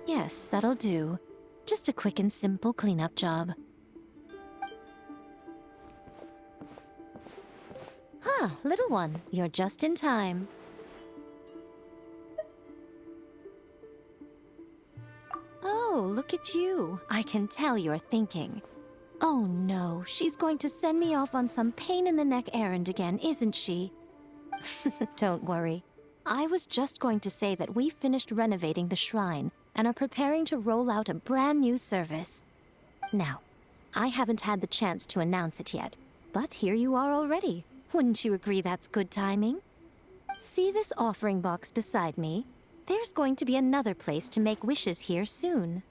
Yes, that'll do. Just a quick and simple cleanup job. Ah, little one, you're just in time. Oh, look at you. I can tell you're thinking. Oh no, she's going to send me off on some pain-in-the-neck errand again, isn't she? Don't worry. I was just going to say that we finished renovating the shrine and are preparing to roll out a brand new service. Now, I haven't had the chance to announce it yet, but here you are already. Wouldn't you agree that's good timing? See this offering box beside me? There's going to be another place to make wishes here soon.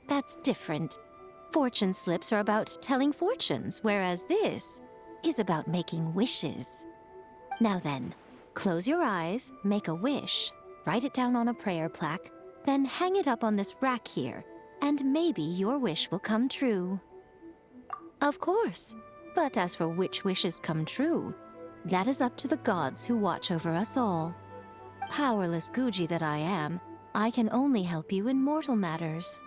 That's different. Fortune slips are about telling fortunes, whereas this is about making wishes. Now then, close your eyes, make a wish, write it down on a prayer plaque, then hang it up on this rack here, and maybe your wish will come true. Of course, but as for which wishes come true, that is up to the gods who watch over us all. Powerless Guji that I am, I can only help you in mortal matters.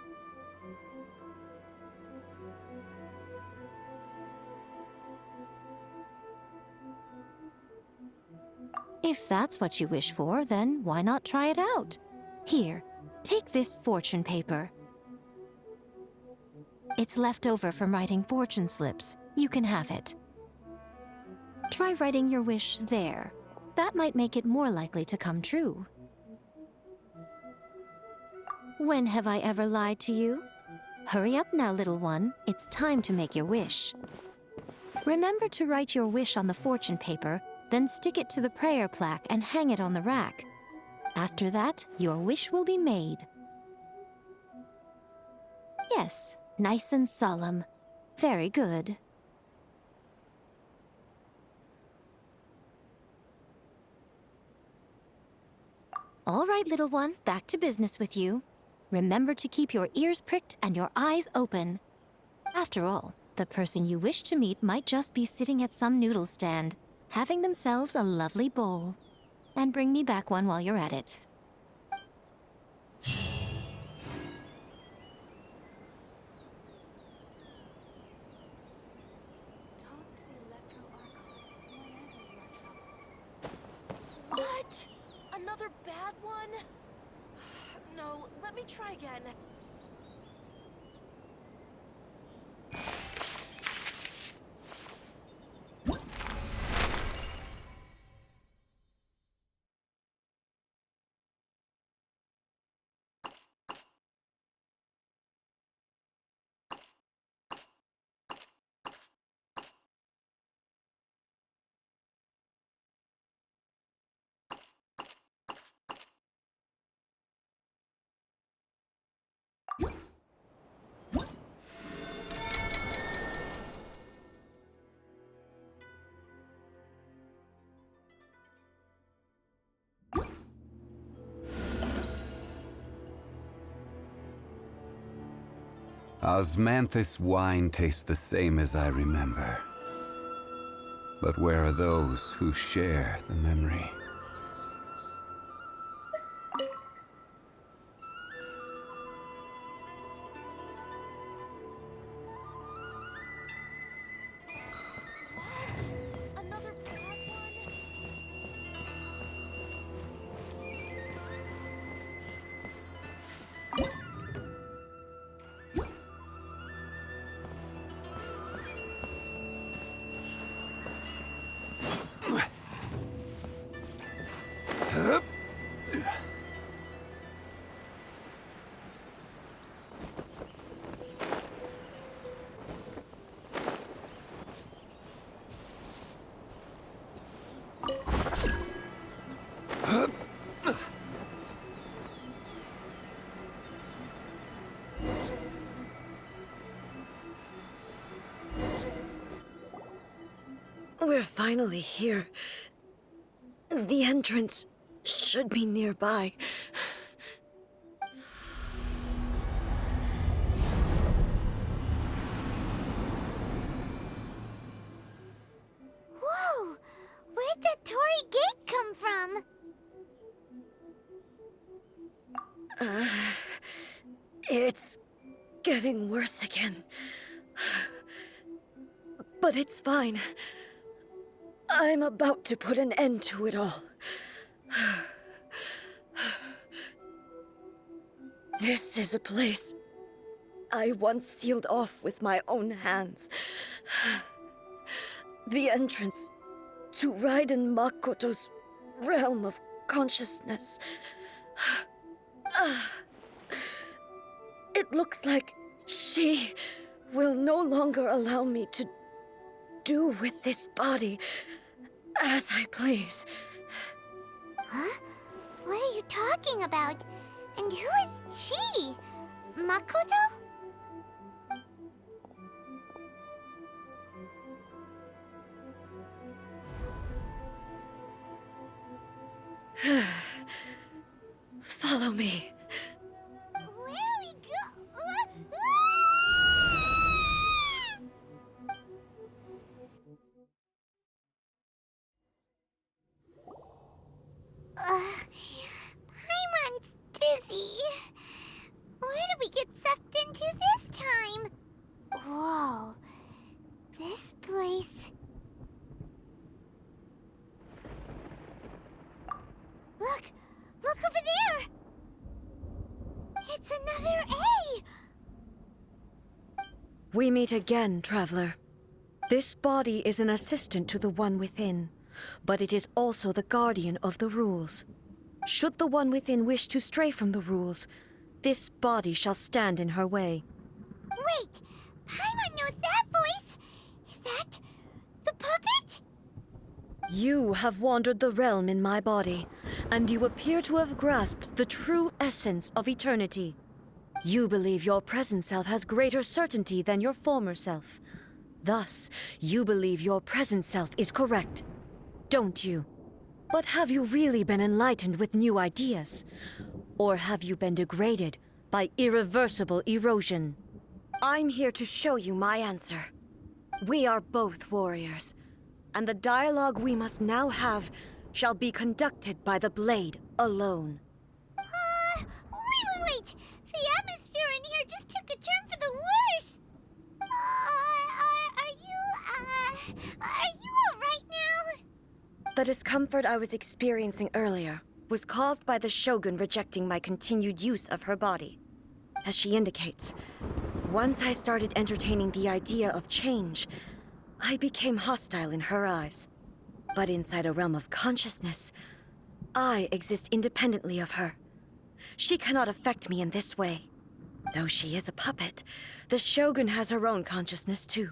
If that's what you wish for, then why not try it out? Here, take this fortune paper. It's left over from writing fortune slips. You can have it. Try writing your wish there. That might make it more likely to come true. When have I ever lied to you? Hurry up now, little one. It's time to make your wish. Remember to write your wish on the fortune paper, then stick it to the prayer plaque and hang it on the rack. After that, your wish will be made. Yes, nice and solemn. Very good. All right, little one, back to business with you. Remember to keep your ears pricked and your eyes open. After all, the person you wish to meet might just be sitting at some noodle stand, having themselves a lovely bowl. And bring me back one while you're at it. What? Another bad one? No, let me try again. Osmanthus wine tastes the same as I remember. But where are those who share the memory? What? Another bad one? We're finally here. The entrance should be nearby. Whoa! Where'd the Torii Gate come from? It's getting worse again. But it's fine. I'm about to put an end to it all. This is a place I once sealed off with my own hands. The entrance to Raiden Makoto's realm of consciousness. It looks like she will no longer allow me to do with this body as I please. Huh? What are you talking about? And who is she? Makoto? Follow me. Where are we Paimon's dizzy. Where did we get sucked into this time? Whoa. This place... Look! Look over there! It's another A! We meet again, traveler. This body is an assistant to the one within, but it is also the guardian of the rules. Should the one within wish to stray from the rules, this body shall stand in her way. Wait! Paimon knows that voice! Is that... the puppet? You have wandered the realm in my body, and you appear to have grasped the true essence of eternity. You believe your present self has greater certainty than your former self. Thus, you believe your present self is correct, don't you? But have you really been enlightened with new ideas? Or have you been degraded by irreversible erosion? I'm here to show you my answer. We are both warriors, and the dialogue we must now have shall be conducted by the blade alone. Wait! The atmosphere in here just took a turn for the worse! Are you alright now? The discomfort I was experiencing earlier was caused by the Shogun rejecting my continued use of her body. As she indicates, once I started entertaining the idea of change, I became hostile in her eyes. But inside a realm of consciousness, I exist independently of her. She cannot affect me in this way. Though she is a puppet, the Shogun has her own consciousness too.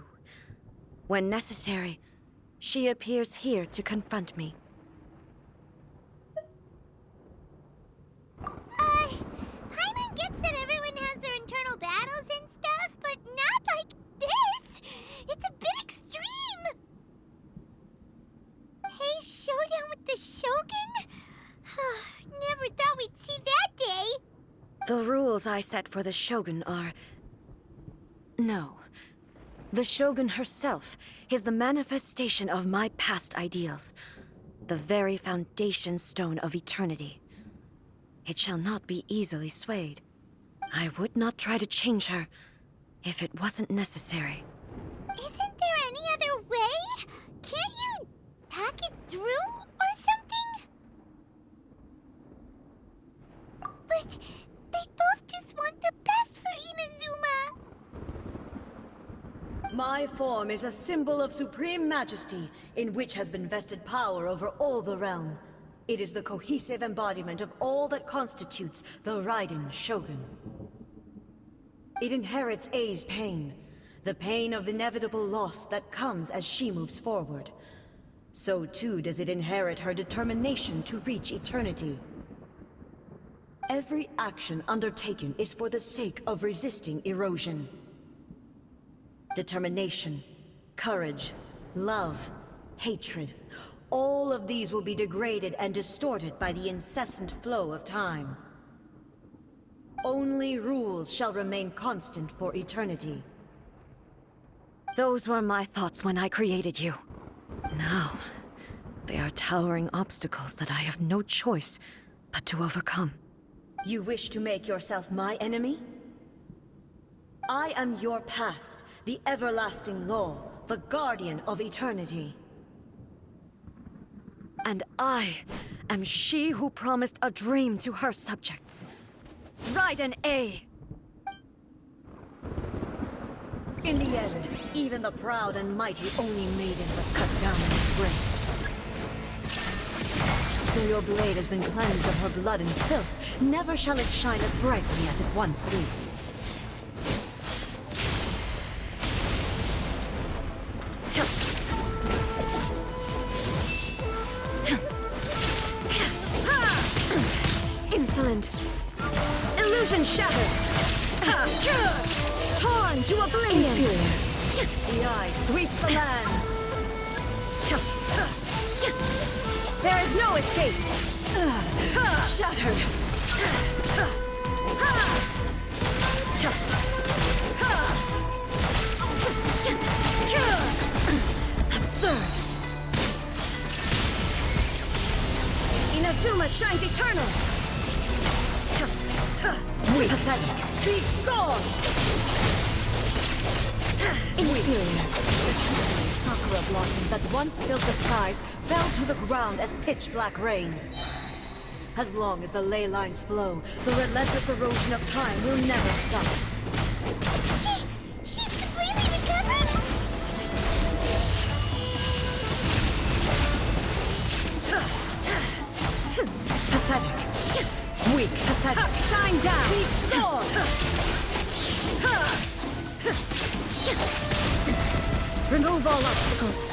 When necessary, she appears here to confront me. Paimon gets that everyone has their internal battles and stuff, but not like this! It's a bit extreme! Hey, showdown with the Shogun? Never thought we'd see that day! The rules I set for the Shogun are... No. The Shogun herself is the manifestation of my past ideals. The very foundation stone of eternity. It shall not be easily swayed. I would not try to change her if it wasn't necessary. Isn't there any other way? Can't you talk it through or something? But they both just want the best for Inazuma. My form is a symbol of supreme majesty, in which has been vested power over all the realm. It is the cohesive embodiment of all that constitutes the Raiden Shogun. It inherits Ei's pain, the pain of inevitable loss that comes as she moves forward. So too does it inherit her determination to reach eternity. Every action undertaken is for the sake of resisting erosion. Determination, courage, love, hatred. All of these will be degraded and distorted by the incessant flow of time. Only rules shall remain constant for eternity. Those were my thoughts when I created you. Now, they are towering obstacles that I have no choice but to overcome. You wish to make yourself my enemy? I am your past, the everlasting law, the guardian of eternity. And I am she who promised a dream to her subjects. Ride an A! In the end, even the proud and mighty Oni Maiden was cut down and disgraced. Though your blade has been cleansed of her blood and filth, never shall it shine as brightly as it once did. Insolent! Illusion shattered! Torn to oblivion! Inferior. The eye sweeps the lands! There is no escape! Shattered! Absurd! Inazuma shines eternal! Weak. Pathetic. Be gone! Inferior. Sakura blossoms that once filled the skies fell to the ground as pitch-black rain. As long as the ley lines flow, the relentless erosion of time will never stop. She's completely recovered? Pathetic. Weak. Pathetic. Shine down! Be gone! Remove all obstacles.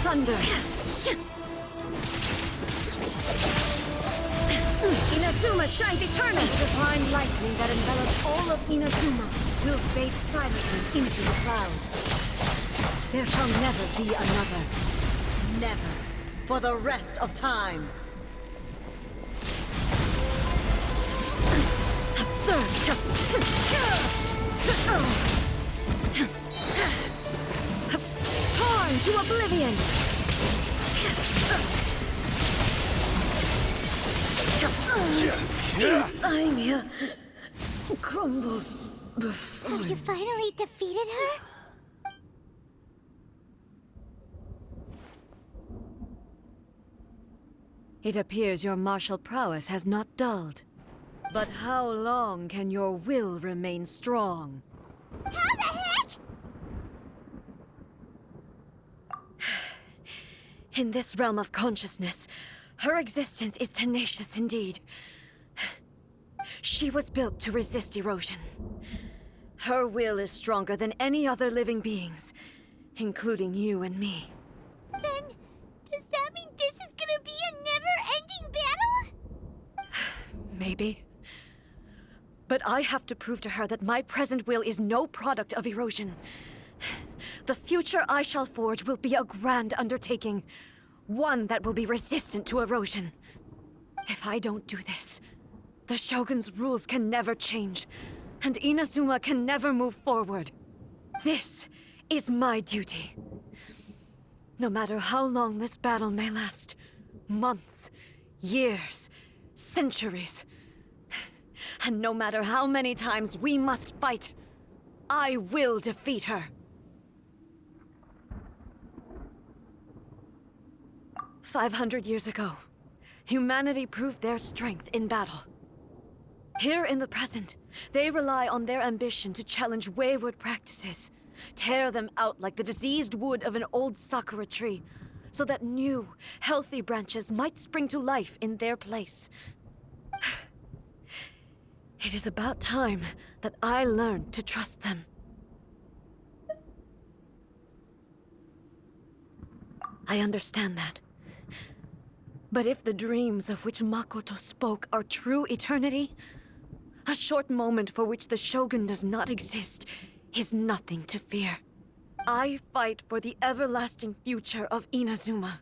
Thunder. Inazuma shines eternal! The divine lightning that envelops all of Inazuma will fade silently into the clouds. There shall never be another. Never. For the rest of time. Absurd! Torn to oblivion! Ymir crumbles before Have you finally defeated her? It appears your martial prowess has not dulled. But how long can your will remain strong? How the heck? In this realm of consciousness, her existence is tenacious indeed. She was built to resist erosion. Her will is stronger than any other living being's, including you and me. Then, does that mean this is gonna be a never-ending battle? Maybe. But I have to prove to her that my present will is no product of erosion. The future I shall forge will be a grand undertaking. One that will be resistant to erosion. If I don't do this, the Shogun's rules can never change, and Inazuma can never move forward. This is my duty. No matter how long this battle may last, months, years, centuries, and no matter how many times we must fight, I will defeat her. 500 years ago, humanity proved their strength in battle. Here in the present, they rely on their ambition to challenge wayward practices, tear them out like the diseased wood of an old sakura tree, so that new, healthy branches might spring to life in their place. It is about time that I learned to trust them. I understand that. But if the dreams of which Makoto spoke are true eternity, a short moment for which the Shogun does not exist is nothing to fear. I fight for the everlasting future of Inazuma.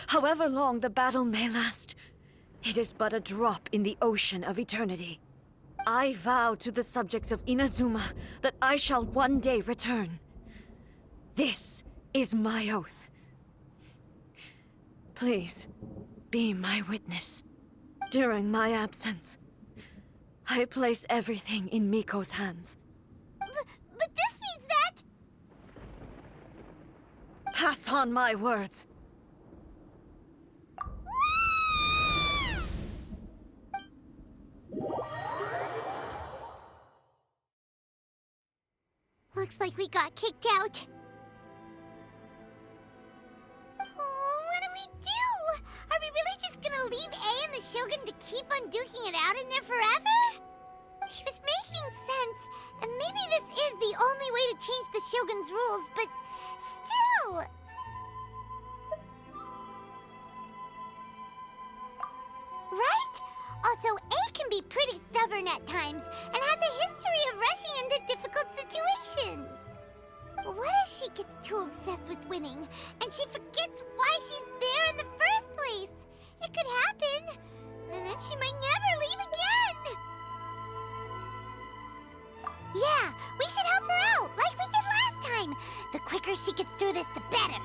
However long the battle may last, it is but a drop in the ocean of eternity. I vow to the subjects of Inazuma that I shall one day return. This is my oath. Please, be my witness. During my absence, I place everything in Miko's hands. But this means that... Pass on my words. Looks like we got kicked out. Oh, what do we do? Are we really just gonna leave A and the Shogun to keep on duking it out in there forever? She was making sense, and maybe this is the only way to change the Shogun's rules, but still... Right? Also, A can be pretty stubborn at times, and has a history of rushing into difficult situations. What if she gets too obsessed with winning, and she forgets why she's there in the first place? It could happen, and then she might never leave again. Yeah, we should help her out, like we did last time. The quicker she gets through this, the better.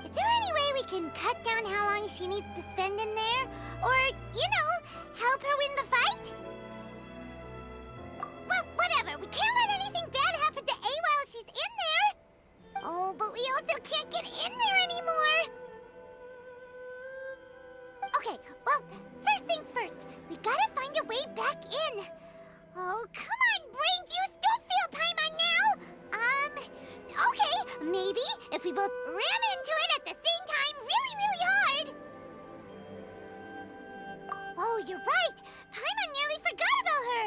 Is there any way we can cut down how long she needs to spend in there? Or, help her win the fight? Well, whatever. We can't let anything bad happen to A while she's in there. Oh, but we also can't get in there anymore. Okay, well, first things first. We gotta find a way back in. Oh, come on, brain juice. Don't feel Paimon now. Okay, maybe if we both ram into it at the same time really, really hard. Oh, you're right. Paimon nearly forgot about her.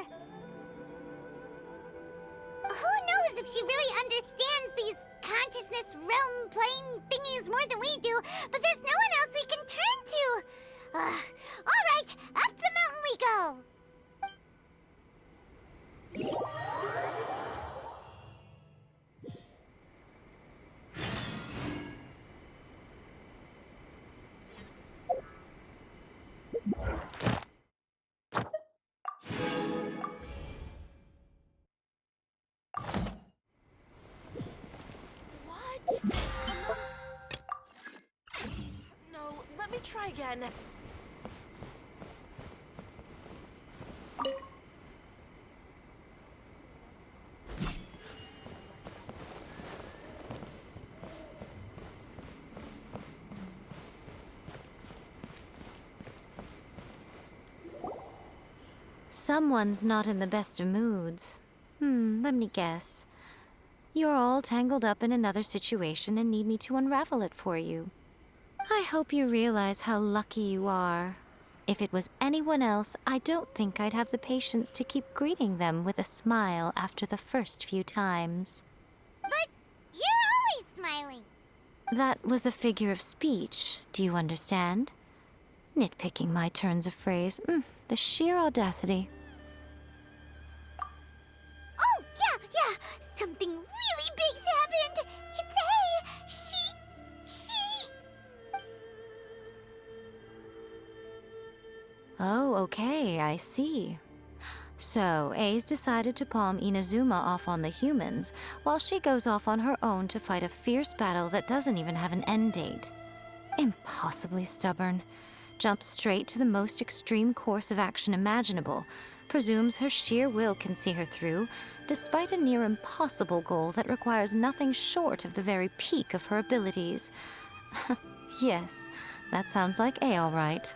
Who knows if she really understands these consciousness realm plane thingies more than we do, but there's no one else we can turn to. All right, up the mountain we go. What? No, let me try again. Someone's not in the best of moods. Let me guess. You're all tangled up in another situation and need me to unravel it for you. I hope you realize how lucky you are. If it was anyone else, I don't think I'd have the patience to keep greeting them with a smile after the first few times. But you're always smiling. That was a figure of speech, do you understand? Nitpicking my turns of phrase. The sheer audacity. Oh, yeah. Something really big's happened. It's A. She... Oh, okay, I see. So, A's decided to palm Inazuma off on the humans, while she goes off on her own to fight a fierce battle that doesn't even have an end date. Impossibly stubborn. Jumps straight to the most extreme course of action imaginable, presumes her sheer will can see her through, despite a near impossible goal that requires nothing short of the very peak of her abilities. Yes, that sounds like A all right.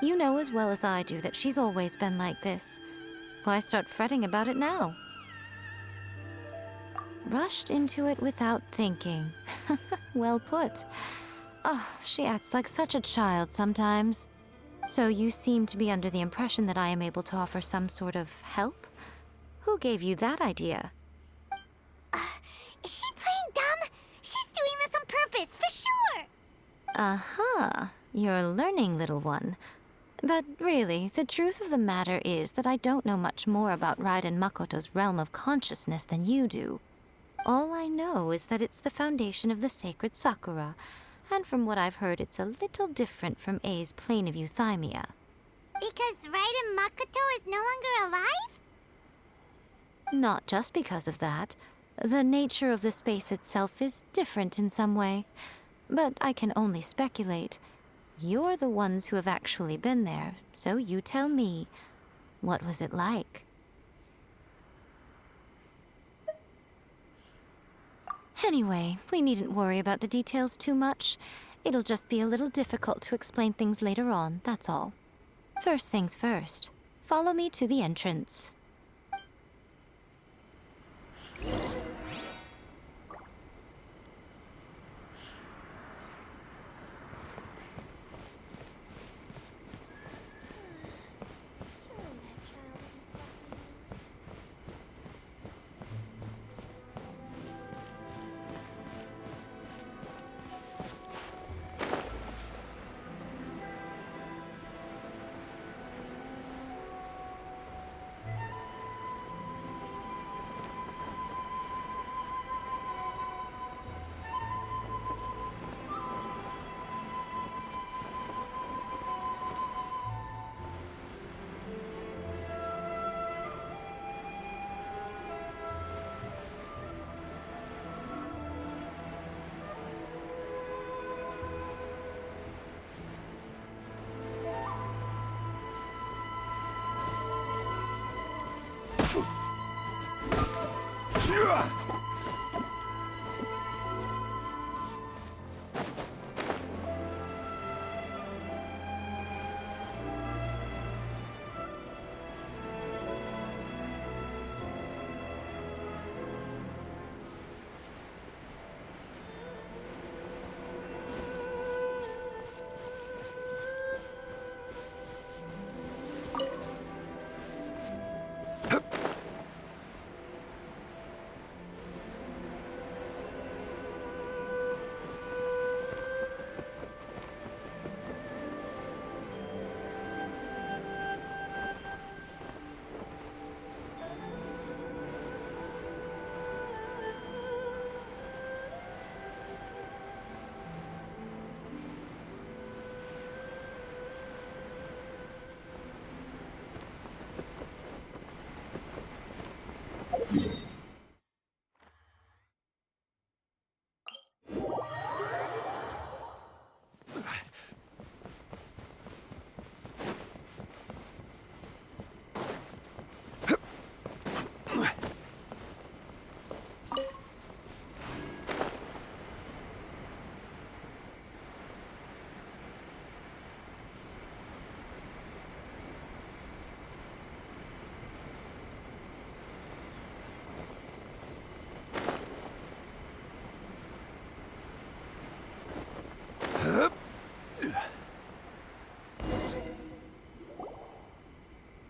You know as well as I do that she's always been like this. Why start fretting about it now? Rushed into it without thinking. Well put. Oh, she acts like such a child sometimes. So you seem to be under the impression that I am able to offer some sort of help? Who gave you that idea? Is she playing dumb? She's doing this on purpose, for sure! Uh-huh. You're learning, little one. But really, the truth of the matter is that I don't know much more about Raiden Makoto's realm of consciousness than you do. All I know is that it's the foundation of the sacred Sakura, and from what I've heard, it's a little different from A's plane of euthymia. Because Raiden Makoto is no longer alive? Not just because of that. The nature of the space itself is different in some way. But I can only speculate. You're the ones who have actually been there, so you tell me. What was it like? Anyway, we needn't worry about the details too much. It'll just be a little difficult to explain things later on, that's all. First things first. Follow me to the entrance.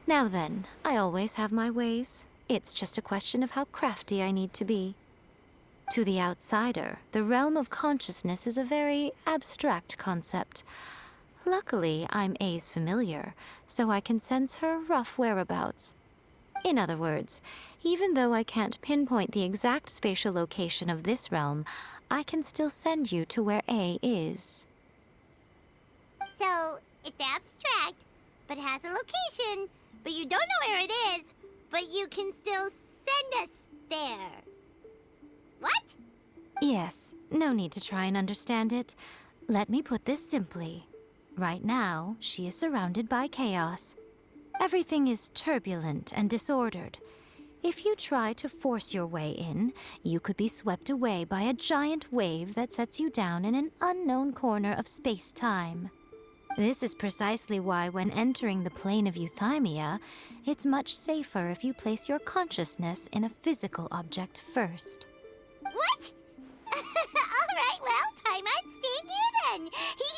Now then, I always have my ways. It's just a question of how crafty I need to be. To the outsider, the realm of consciousness is a very abstract concept. Luckily, I'm A's familiar, so I can sense her rough whereabouts. In other words, even though I can't pinpoint the exact spatial location of this realm, I can still send you to where A is. So, it's abstract, but has a location, but you don't know where it is, but you can still send us there. What? Yes, no need to try and understand it. Let me put this simply. Right now, she is surrounded by chaos. Everything is turbulent and disordered. If you try to force your way in, you could be swept away by a giant wave that sets you down in an unknown corner of space-time. This is precisely why when entering the plane of euthymia, it's much safer if you place your consciousness in a physical object first. What? All right, well, Paimon's staying here then.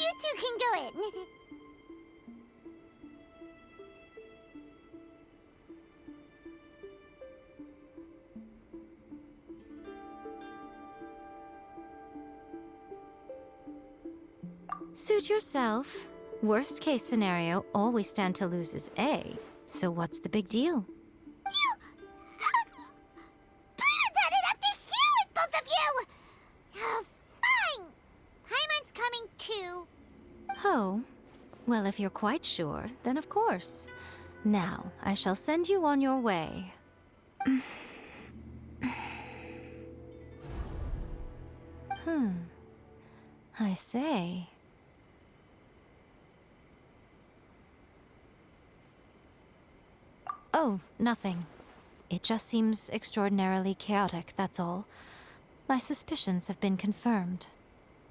You two can go in. Suit yourself. Worst case scenario, all we stand to lose is A. So what's the big deal? You... Paimon had it up to here with both of you! Fine! Paimon's coming too. Oh. Well, if you're quite sure, then of course. Now, I shall send you on your way. I say. Oh, nothing. It just seems extraordinarily chaotic, that's all. My suspicions have been confirmed.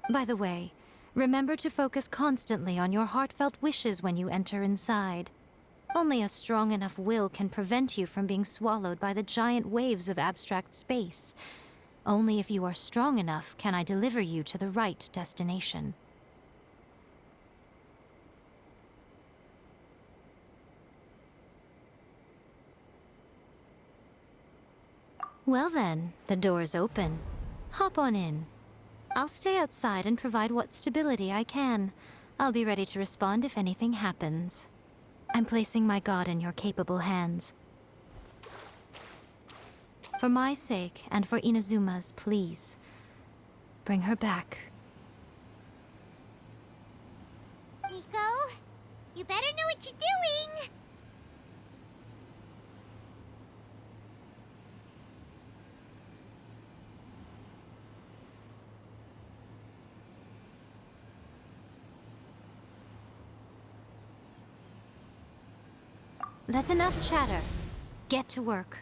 By the way, remember to focus constantly on your heartfelt wishes when you enter inside. Only a strong enough will can prevent you from being swallowed by the giant waves of abstract space. Only if you are strong enough can I deliver you to the right destination. Well then, the door's open. Hop on in. I'll stay outside and provide what stability I can. I'll be ready to respond if anything happens. I'm placing my god in your capable hands. For my sake, and for Inazuma's, please. Bring her back. Miko, you better know what you're doing! That's enough chatter. Get to work.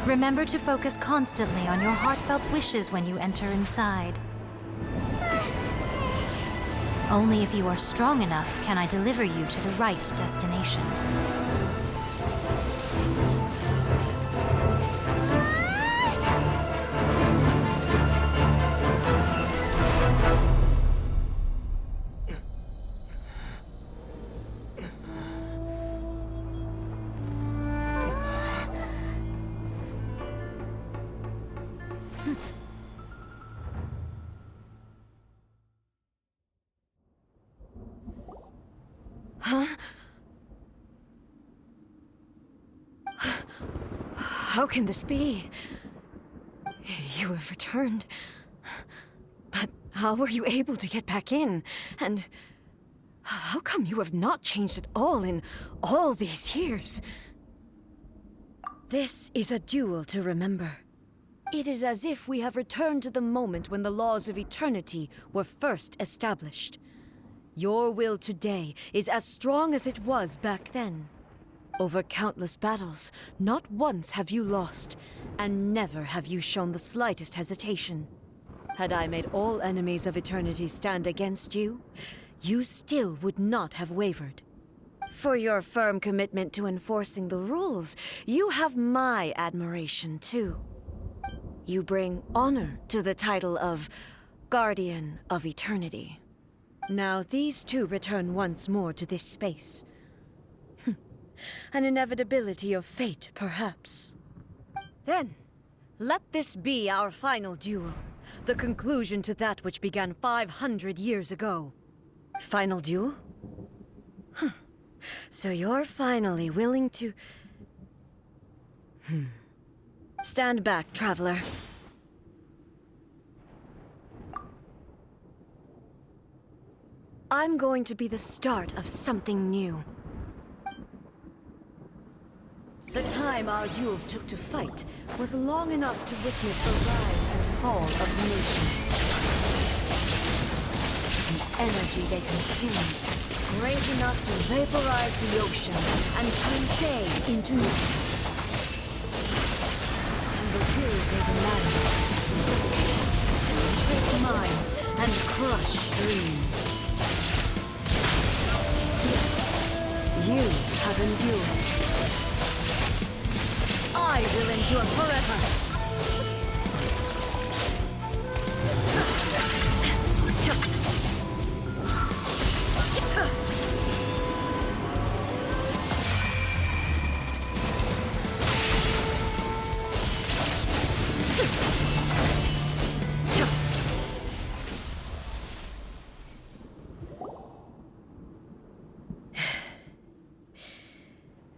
Remember to focus constantly on your heartfelt wishes when you enter inside. Only if you are strong enough can I deliver you to the right destination. How can this be? You have returned. But how were you able to get back in? And how come you have not changed at all in all these years? This is a duel to remember. It is as if we have returned to the moment when the laws of eternity were first established. Your will today is as strong as it was back then. Over countless battles, not once have you lost, and never have you shown the slightest hesitation. Had I made all enemies of eternity stand against you, you still would not have wavered. For your firm commitment to enforcing the rules, you have my admiration too. You bring honor to the title of Guardian of Eternity. Now these two return once more to this space. An inevitability of fate, perhaps. Then, let this be our final duel. The conclusion to that which began 500 years ago. Final duel? So you're finally willing to... Stand back, traveler. I'm going to be the start of something new. The time our duels took to fight was long enough to witness the rise and fall of nations. The energy they consumed, great enough to vaporize the ocean and turn day into night. And the will they demanded was a power to penetrate minds and crush dreams. have endured. I will endure forever.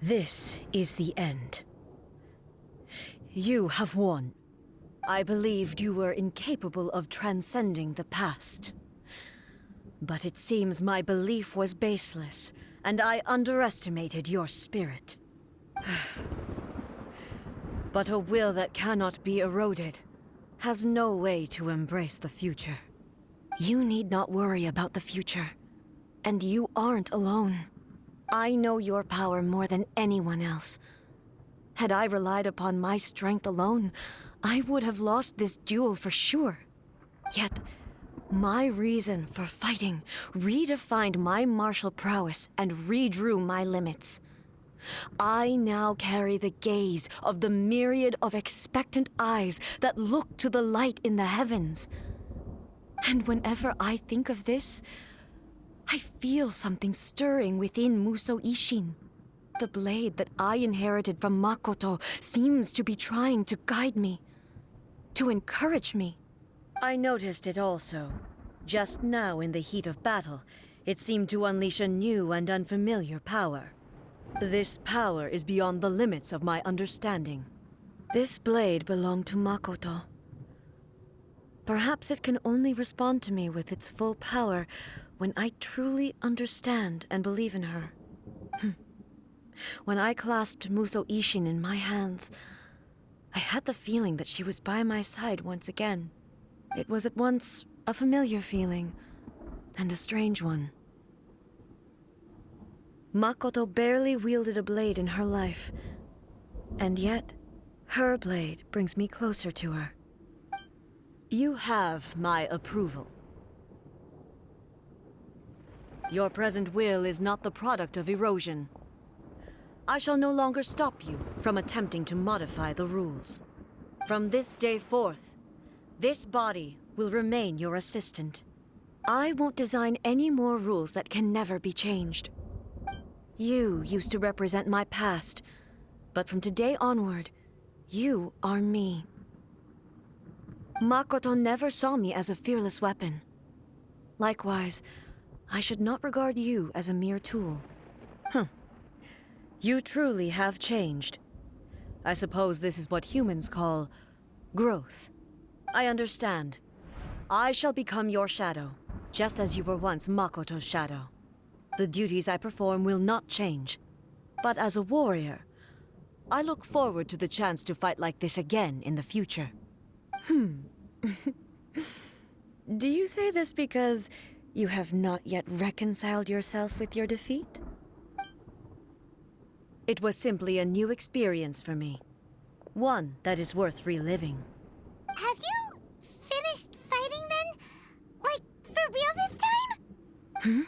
This is the end. You have won. I believed you were incapable of transcending the past. But it seems my belief was baseless, and I underestimated your spirit. But a will that cannot be eroded has no way to embrace the future. You need not worry about the future, and you aren't alone. I know your power more than anyone else. Had I relied upon my strength alone, I would have lost this duel for sure. Yet, my reason for fighting redefined my martial prowess and redrew my limits. I now carry the gaze of the myriad of expectant eyes that look to the light in the heavens. And whenever I think of this, I feel something stirring within Musou Ishin. The blade that I inherited from Makoto seems to be trying to guide me, to encourage me. I noticed it also. Just now in the heat of battle, it seemed to unleash a new and unfamiliar power. This power is beyond the limits of my understanding. This blade belonged to Makoto. Perhaps it can only respond to me with its full power when I truly understand and believe in her. When I clasped Musou Ishin in my hands, I had the feeling that she was by my side once again. It was at once a familiar feeling and a strange one. Makoto barely wielded a blade in her life, and yet her blade brings me closer to her. You have my approval. Your present will is not the product of erosion. I shall no longer stop you from attempting to modify the rules. From this day forth, this body will remain your assistant. I won't design any more rules that can never be changed. You used to represent my past, but from today onward, you are me. Makoto never saw me as a fearless weapon. Likewise, I should not regard you as a mere tool. You truly have changed. I suppose this is what humans call growth. I understand. I shall become your shadow, just as you were once Makoto's shadow. The duties I perform will not change. But as a warrior, I look forward to the chance to fight like this again in the future. Do you say this because you have not yet reconciled yourself with your defeat? It was simply a new experience for me. One that is worth reliving. Have you finished fighting then? Like, for real this time?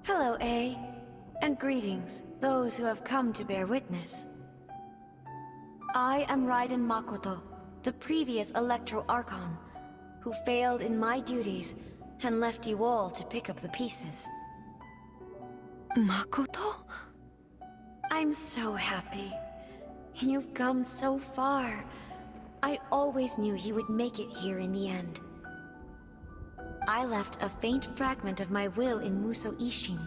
Hello, A. And greetings, those who have come to bear witness. I am Raiden Makoto, the previous Electro Archon, who failed in my duties and left you all to pick up the pieces. Makoto? I'm so happy. You've come so far. I always knew you would make it here in the end. I left a faint fragment of my will in Musou Ishin,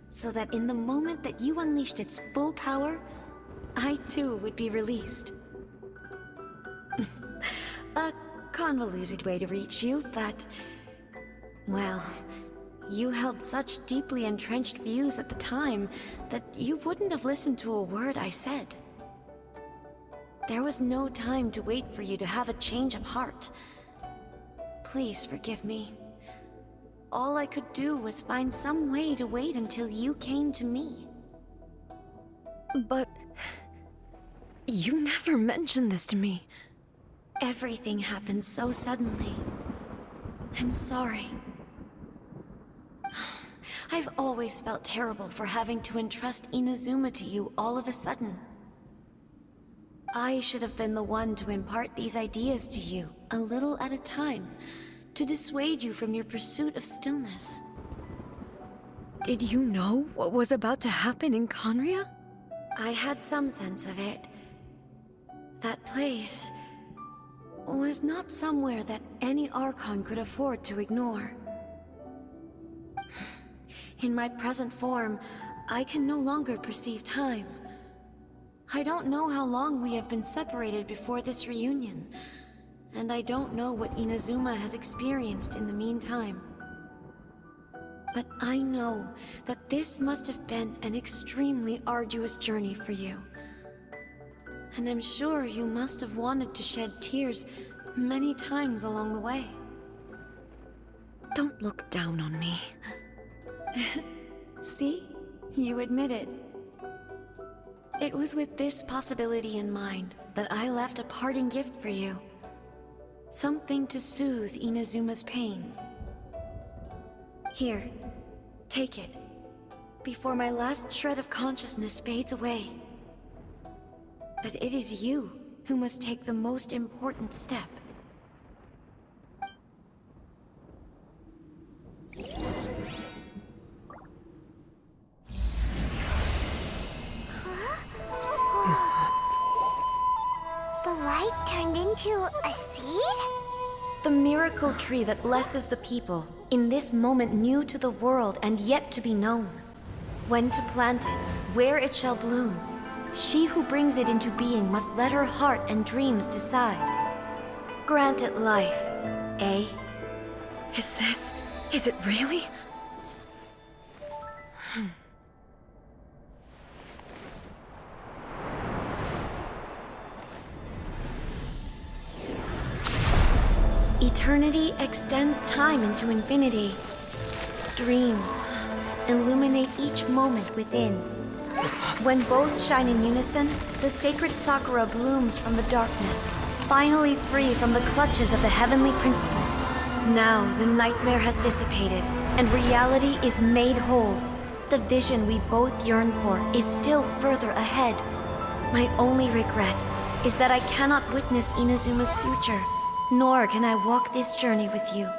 so that in the moment that you unleashed its full power, I too would be released. A convoluted way to reach you, but... well, you held such deeply entrenched views at the time that you wouldn't have listened to a word I said. There was no time to wait for you to have a change of heart. Please forgive me. All I could do was find some way to wait until you came to me. But... you never mentioned this to me. Everything happened so suddenly. I'm sorry. I've always felt terrible for having to entrust Inazuma to you all of a sudden. I should have been the one to impart these ideas to you, a little at a time, to dissuade you from your pursuit of stillness. Did you know what was about to happen in Conria? I had some sense of it. That place was not somewhere that any Archon could afford to ignore. In my present form, I can no longer perceive time. I don't know how long we have been separated before this reunion, and I don't know what Inazuma has experienced in the meantime. But I know that this must have been an extremely arduous journey for you. And I'm sure you must have wanted to shed tears many times along the way. Don't look down on me. See? You admit it. It was with this possibility in mind that I left a parting gift for you. Something to soothe Inazuma's pain. Here, take it, before my last shred of consciousness fades away. But it is you who must take the most important step. The light turned into a seed? The miracle tree that blesses the people, in this moment new to the world and yet to be known. When to plant it, where it shall bloom. She who brings it into being must let her heart and dreams decide. Grant it life, eh? Is it really? Eternity extends time into infinity. Dreams illuminate each moment within. When both shine in unison, the sacred Sakura blooms from the darkness, finally free from the clutches of the heavenly principles. Now the nightmare has dissipated, and reality is made whole. The vision we both yearn for is still further ahead. My only regret is that I cannot witness Inazuma's future, nor can I walk this journey with you.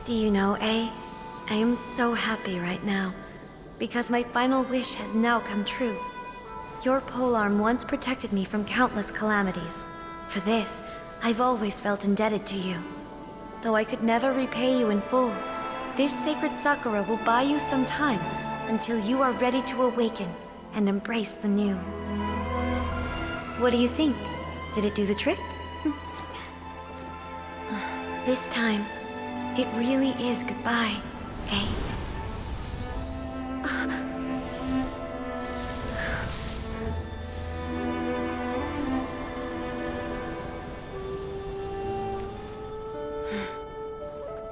Do you know, I am so happy right now, because my final wish has now come true. Your polearm once protected me from countless calamities. For this, I've always felt indebted to you. Though I could never repay you in full, this sacred Sakura will buy you some time until you are ready to awaken and embrace the new. What do you think? Did it do the trick? This time, it really is goodbye, eh?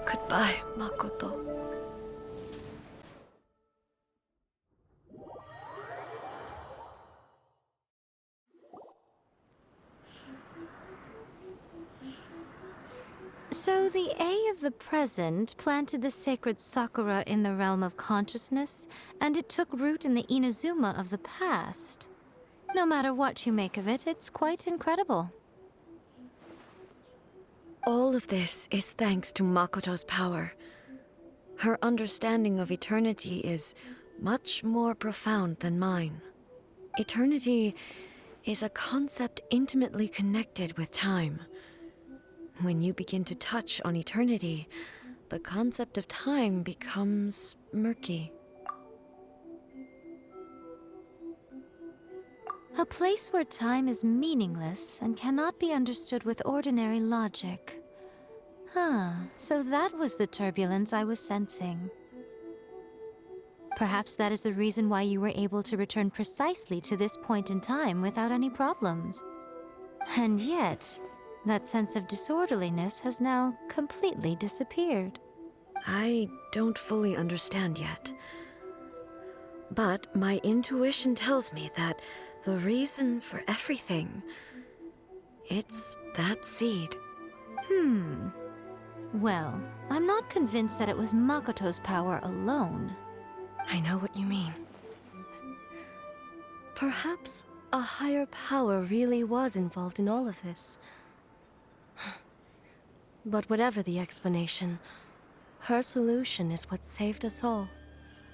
Goodbye, Makoto. So the A of the present planted the sacred Sakura in the realm of consciousness, and it took root in the Inazuma of the past. No matter what you make of it, it's quite incredible. All of this is thanks to Makoto's power. Her understanding of eternity is much more profound than mine. Eternity is a concept intimately connected with time. When you begin to touch on eternity, the concept of time becomes murky. A place where time is meaningless and cannot be understood with ordinary logic. So that was the turbulence I was sensing. Perhaps that is the reason why you were able to return precisely to this point in time without any problems. And yet, that sense of disorderliness has now completely disappeared. I don't fully understand yet. But my intuition tells me that the reason for everything, it's that seed. Well, I'm not convinced that it was Makoto's power alone. I know what you mean. Perhaps a higher power really was involved in all of this. But whatever the explanation, her solution is what saved us all.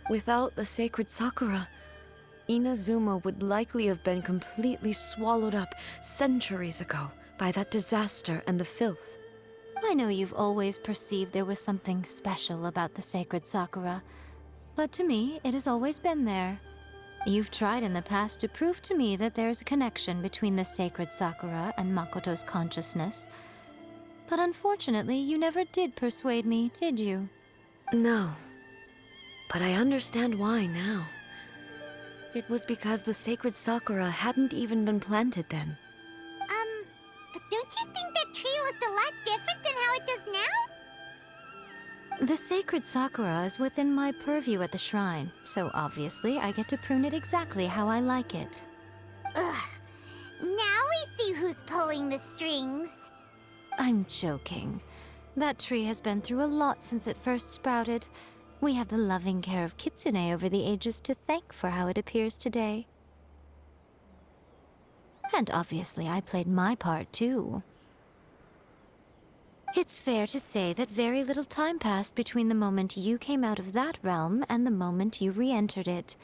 Without the sacred Sakura, Inazuma would likely have been completely swallowed up centuries ago by that disaster and the filth. I know you've always perceived there was something special about the sacred Sakura, but to me, it has always been there. You've tried in the past to prove to me that there's a connection between the sacred Sakura and Makoto's consciousness, but unfortunately, you never did persuade me, did you? No, but I understand why now. It was because the sacred Sakura hadn't even been planted then. But don't you think that tree looked a lot different than how it does now? The sacred Sakura is within my purview at the shrine, so obviously I get to prune it exactly how I like it. Ugh. Now we see who's pulling the strings. I'm joking. That tree has been through a lot since it first sprouted. We have the loving care of Kitsune over the ages to thank for how it appears today. And obviously I played my part too. It's fair to say that very little time passed between the moment you came out of that realm and the moment you re-entered it.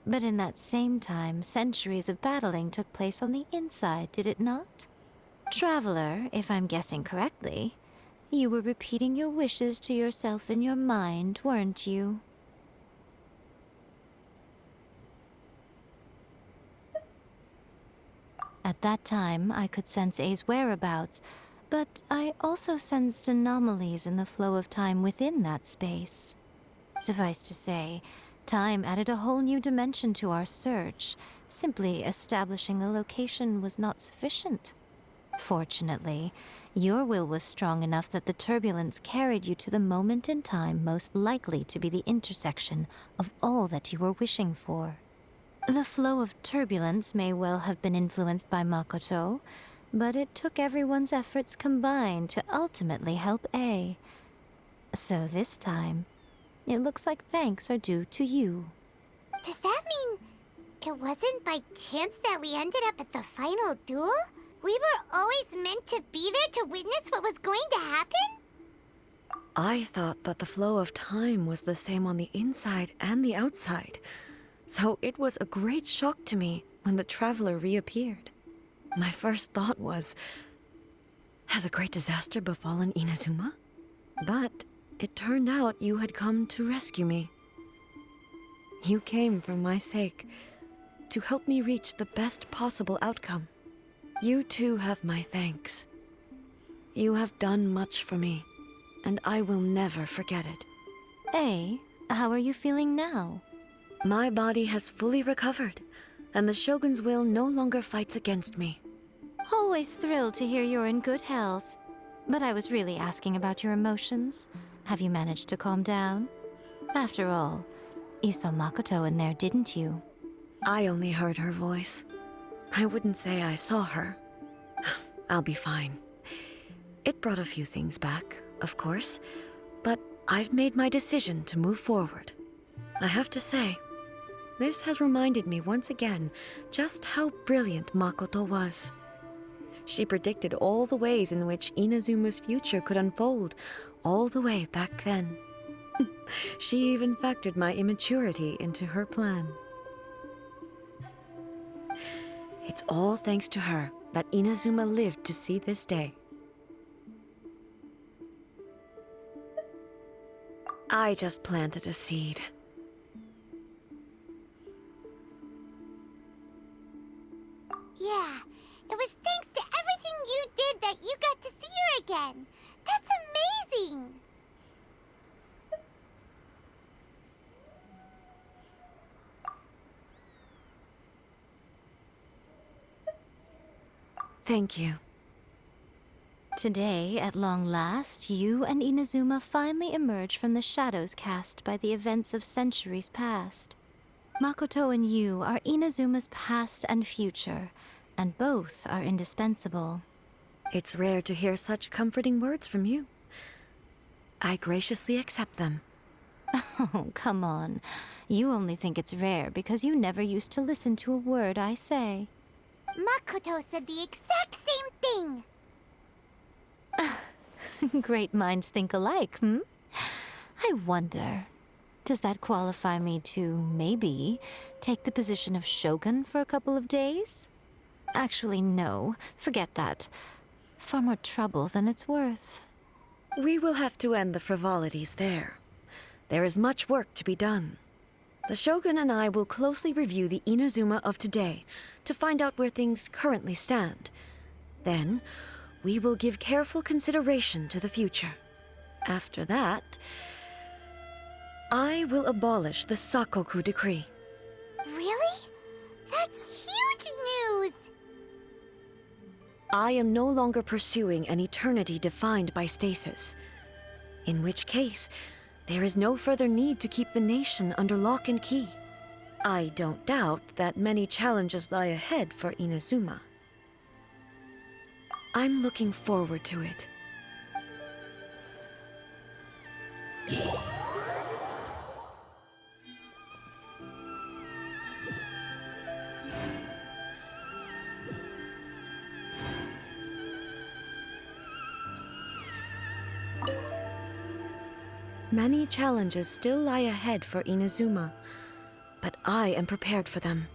But in that same time, centuries of battling took place on the inside, did it not? Traveler, if I'm guessing correctly, you were repeating your wishes to yourself in your mind, weren't you? At that time, I could sense A's whereabouts, but I also sensed anomalies in the flow of time within that space. Suffice to say, time added a whole new dimension to our search. Simply establishing a location was not sufficient. Fortunately, your will was strong enough that the turbulence carried you to the moment in time most likely to be the intersection of all that you were wishing for. The flow of turbulence may well have been influenced by Makoto, but it took everyone's efforts combined to ultimately help A. So this time, it looks like thanks are due to you. Does that mean it wasn't by chance that we ended up at the final duel? We were always meant to be there to witness what was going to happen? I thought that the flow of time was the same on the inside and the outside, so it was a great shock to me when the traveler reappeared. My first thought was, has a great disaster befallen Inazuma? But it turned out you had come to rescue me. You came for my sake, to help me reach the best possible outcome. You too have my thanks. You have done much for me, and I will never forget it. A, how are you feeling now? My body has fully recovered, and the Shogun's will no longer fights against me. Always thrilled to hear you're in good health. But I was really asking about your emotions. Have you managed to calm down? After all, you saw Makoto in there, didn't you? I only heard her voice. I wouldn't say I saw her. I'll be fine. It brought a few things back, of course, but I've made my decision to move forward. I have to say, this has reminded me once again just how brilliant Makoto was. She predicted all the ways in which Inazuma's future could unfold, all the way back then. She even factored my immaturity into her plan. It's all thanks to her that Inazuma lived to see this day. I just planted a seed. Yeah, it was thanks to everything you did that you got to see her again. That's amazing! Thank you. Today, at long last, you and Inazuma finally emerge from the shadows cast by the events of centuries past. Makoto and you are Inazuma's past and future, and both are indispensable. It's rare to hear such comforting words from you. I graciously accept them. Oh, come on. You only think it's rare because you never used to listen to a word I say. Makoto said the exact same thing! Great minds think alike, hmm? I wonder, does that qualify me to, maybe, take the position of shogun for a couple of days? Actually, no. Forget that. Far more trouble than it's worth. We will have to end the frivolities there. There is much work to be done. The Shogun and I will closely review the Inazuma of today to find out where things currently stand. Then, we will give careful consideration to the future. After that, I will abolish the Sakoku decree. Really? That's huge news! I am no longer pursuing an eternity defined by stasis. In which case, there is no further need to keep the nation under lock and key. I don't doubt that many challenges lie ahead for Inazuma. I'm looking forward to it. Many challenges still lie ahead for Inazuma, but I am prepared for them.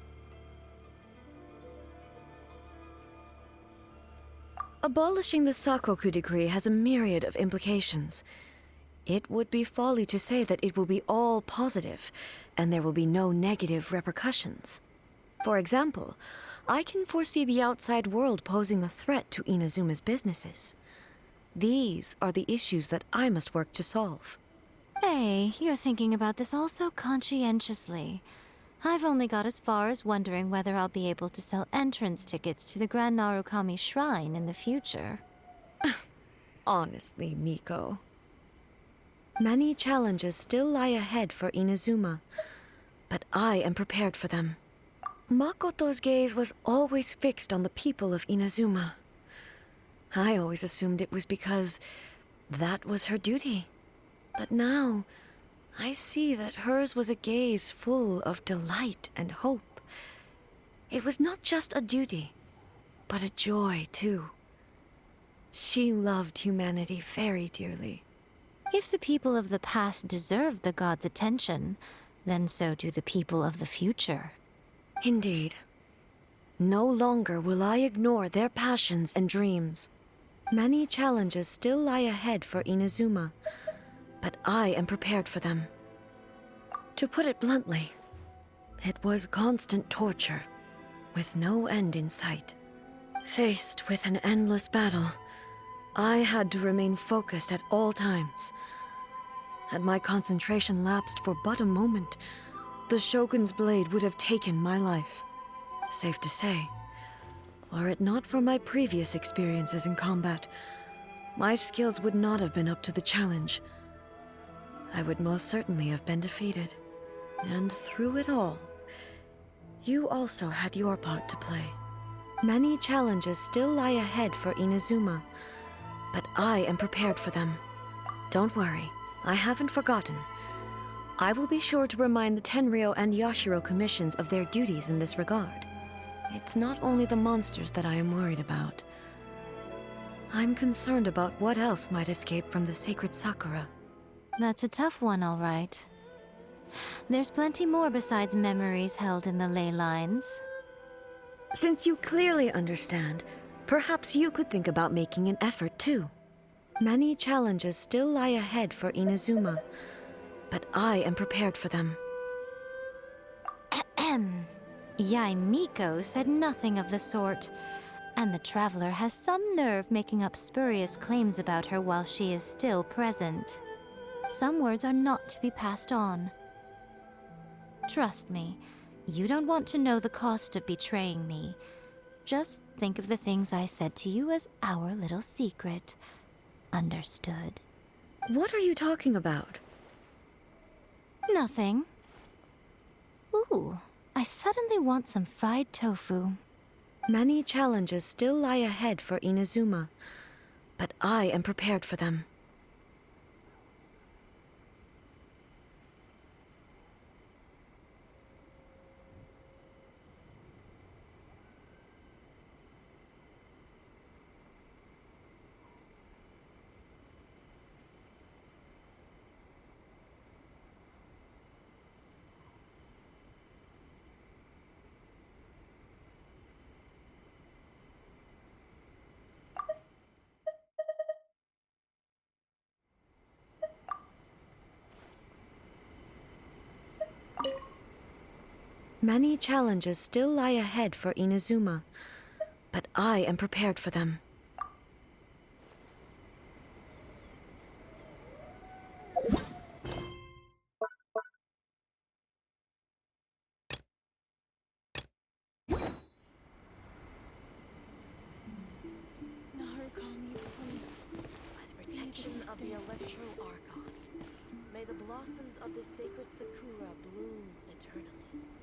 Abolishing the Sakoku decree has a myriad of implications. It would be folly to say that it will be all positive, and there will be no negative repercussions. For example, I can foresee the outside world posing a threat to Inazuma's businesses. These are the issues that I must work to solve. Hey, you're thinking about this all so conscientiously. I've only got as far as wondering whether I'll be able to sell entrance tickets to the Grand Narukami Shrine in the future. Honestly, Miko. Many challenges still lie ahead for Inazuma, but I am prepared for them. Makoto's gaze was always fixed on the people of Inazuma. I always assumed it was because that was her duty. But now, I see that hers was a gaze full of delight and hope. It was not just a duty, but a joy, too. She loved humanity very dearly. If the people of the past deserve the god's attention, then so do the people of the future. Indeed. No longer will I ignore their passions and dreams. Many challenges still lie ahead for Inazuma, but I am prepared for them. To put it bluntly, it was constant torture, with no end in sight. Faced with an endless battle, I had to remain focused at all times. Had my concentration lapsed for but a moment, the Shogun's blade would have taken my life. Safe to say, were it not for my previous experiences in combat, my skills would not have been up to the challenge. I would most certainly have been defeated. And through it all, you also had your part to play. Many challenges still lie ahead for Inazuma, but I am prepared for them. Don't worry, I haven't forgotten. I will be sure to remind the Tenryo and Yashiro commissions of their duties in this regard. It's not only the monsters that I am worried about. I'm concerned about what else might escape from the sacred Sakura. That's a tough one, all right. There's plenty more besides memories held in the ley lines. Since you clearly understand, perhaps you could think about making an effort too. Many challenges still lie ahead for Inazuma, but I am prepared for them. Ahem. Yai Miko said nothing of the sort, and the traveler has some nerve making up spurious claims about her while she is still present. Some words are not to be passed on. Trust me, you don't want to know the cost of betraying me. Just think of the things I said to you as our little secret. Understood? What are you talking about? Nothing. Ooh, I suddenly want some fried tofu. Many challenges still lie ahead for Inazuma, but I am prepared for them. Many challenges still lie ahead for Inazuma, but I am prepared for them. Narukami, please. By the protection of the Electro Archon, may the blossoms of the sacred Sakura bloom eternally.